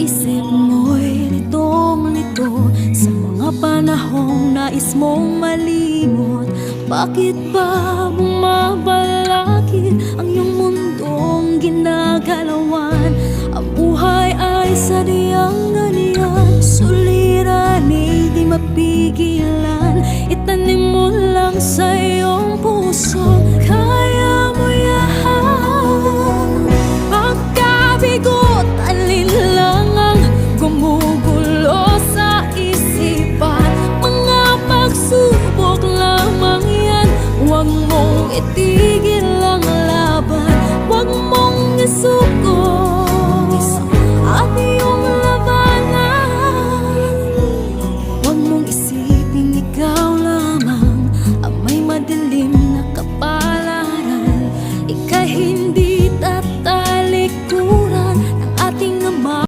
isip mo'y litong-lito sa mga panahong nais mong malimot. Bakit ba bumabalakid ang iyong mundong ginagalawan? Ang buhay ay sadyang ganyan, suliranin di mapigilan. Itanim mo lang sa